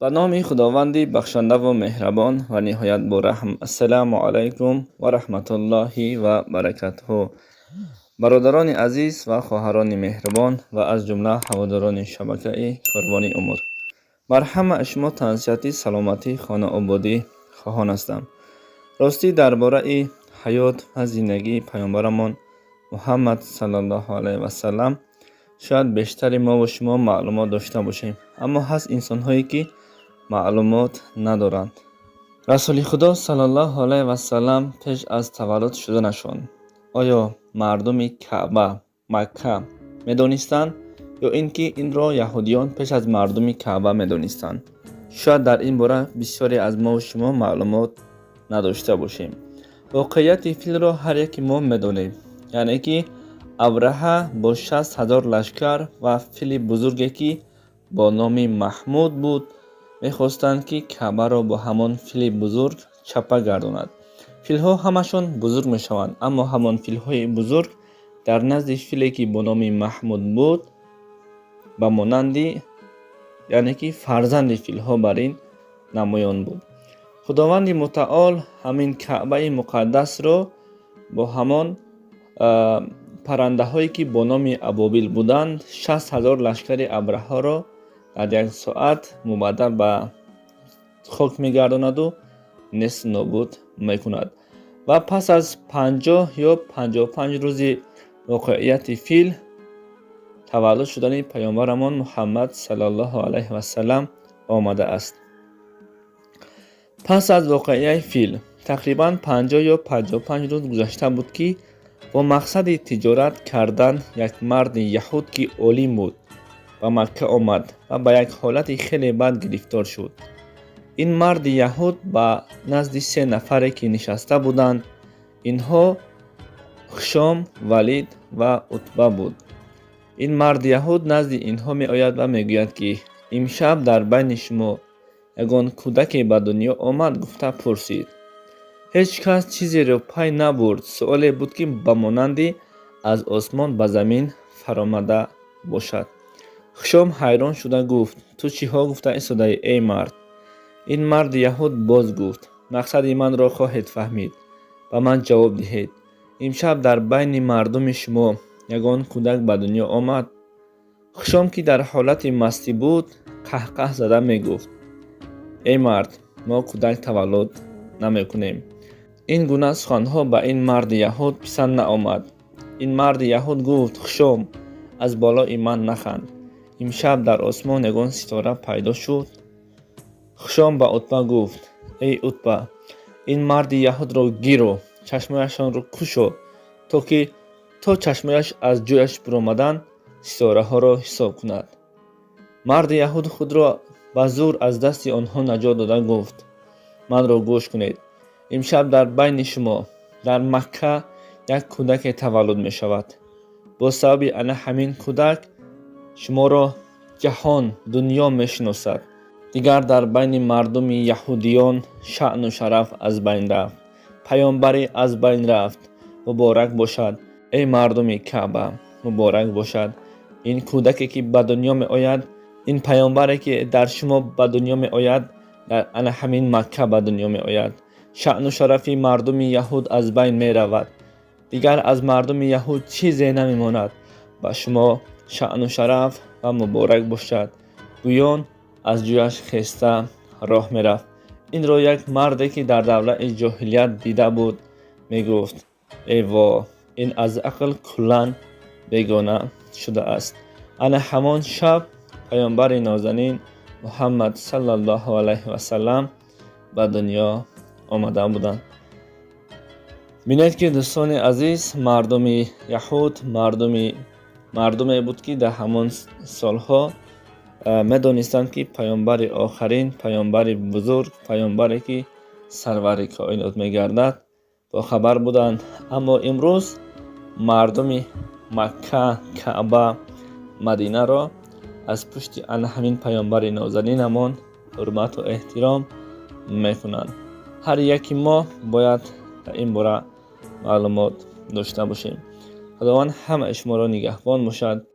به نام خداوندی بخشنده و مهربان و نهایت با رحم. السلام علیکم و رحمت الله و برکاته. برادران عزیز و خواهران مهربان و از جمله هواداران شبکه کاروان امور، بر همه شما تنصیحاتی سلامتی خانه آبادی خواهان هستم. راستی درباره حیات و زندگی پیامبرمان محمد صلی الله علیه و سلم شاید بیشتر ما و شما معلومات داشته باشیم، اما هست انسان هایی که معلومات ندارند. رسول خدا صلی الله علیه و سلم پیش از تولد شدنشان آیا مردم کعبه مکه میدانستند یا اینکه این را یهودیان پیش از مردم کعبه میدانستند؟ شاید در این باره بسیاری از ما و شما معلومات نداشته باشیم. واقعیت فیل را هر یکی ما میدانیم، یعنی که ابرهه با 60,000 لشکر و فیل بزرگی که با نام محمود بود میخواستند که کعبه را با همان فیل بزرگ چپه گرداند. فیل ها همشان بزرگ میشوند، اما همان فیل های بزرگ در نزد فیلی که با نام محمود بود به مانندی، یعنی که فرزند فیل ها بر این نمایان بود. خداوند متعال همین کعبه مقدس را با همان پرنده هایی که با نام ابابیل بودند 60,000 لشکر ابرهه را در 1 ساعت مبدل به خاک میگرداند و نیست نابود میکند. و پس از 50 یا 55 روز واقعیت فیل تولد شدن پیامبرمان محمد صلی الله علیه و سلم آمده است. پس از واقعه فیل تقریبا 50 یا 55 روز گذشته بود که با مقصد تجارت کردن یک مرد یهود که عالم بود به مکه آمد و به یک حالت خیلی بد گرفتار شد. این مرد یهود به نزد 3 نفری که نشسته بودند، اینها خشام، ولید و عتبه بود. این مرد یهود نزد اینها می آید و می گوید که امشب در بین شما یگان کودک به دنیا آمد. گفته پرسید. هیچ کس چیزی را پی نبرد. سؤالی بود که به مانندی از آسمان به زمین فرامده باشد. خشام حیران شده گفت تو چی ها گفته ایستاده ای مرد؟ این مرد یهود باز گفت مقصد من را خواهید فهمید، به من جواب دهید. امشب در بین مردم شما یگان کودک به دنیا آمد. خشام که در حالت مستی بود قهقه زده می گفت ای مرد، ما کودک تولد نمی کنیم. این گونه سخنها به این مرد یهود پسند نآمد. این مرد یهود گفت خشام، از بالای من نخند. امشب در آسمان یگان ستاره پیدا شد. خشام به عتبه گفت ای عتبه، این مرد یهود را گیر و چشمایشان را کشو تا که تا چشمایش از جویش برآمدن ستاره ها را حساب کند. مرد یهود خود را به زور از دست آنها نجات داده گفت من را گوش کنید. امشب در بین شما در مکه یک کودک تولد می شود. با سبب آن همین کودک شما را جهان دنیا می شناسد. دیگر در بین مردم یهودیان شأن و شرف از بین رفت. پیامبری از بین رفت. مبارک باشد ای مردم کعبه، مبارک باشد این کودکی که به دنیا می آید. این پیامبری که در شما به دنیا می آید در آن همین مکه به دنیا می آید. شأن و شرف مردم یهود از بین می رود. دیگر از مردم یهود چیزی نمی ماند. به شما شأن و شرف و مبارک باشد. گویان از جویش خسته راه می رفت. این را یک مردی که در دوره جاهلیت دیده بود می گفت ای وا، این از عقل کلان بیگانه شده است. آن همان شب پیامبر نازنین محمد صلی الله علیه و سلم به دنیا آمده بودند. بینید که دوستان عزیز، مردم یهود مردمی بود که در همان سالها میدانستند که پیامبر آخرین، پیامبر بزرگ، پیامبری که سرور کائنات میگردد با خبر بودند. اما امروز مردم مکه، کعبه، مدینه را از پشت آن همین پیامبر نازنینمان حرمت و احترام میکنند. هر یکی ما باید در این باره معلومات داشته باشیم. خداوند همه شما را نگهبان باشد.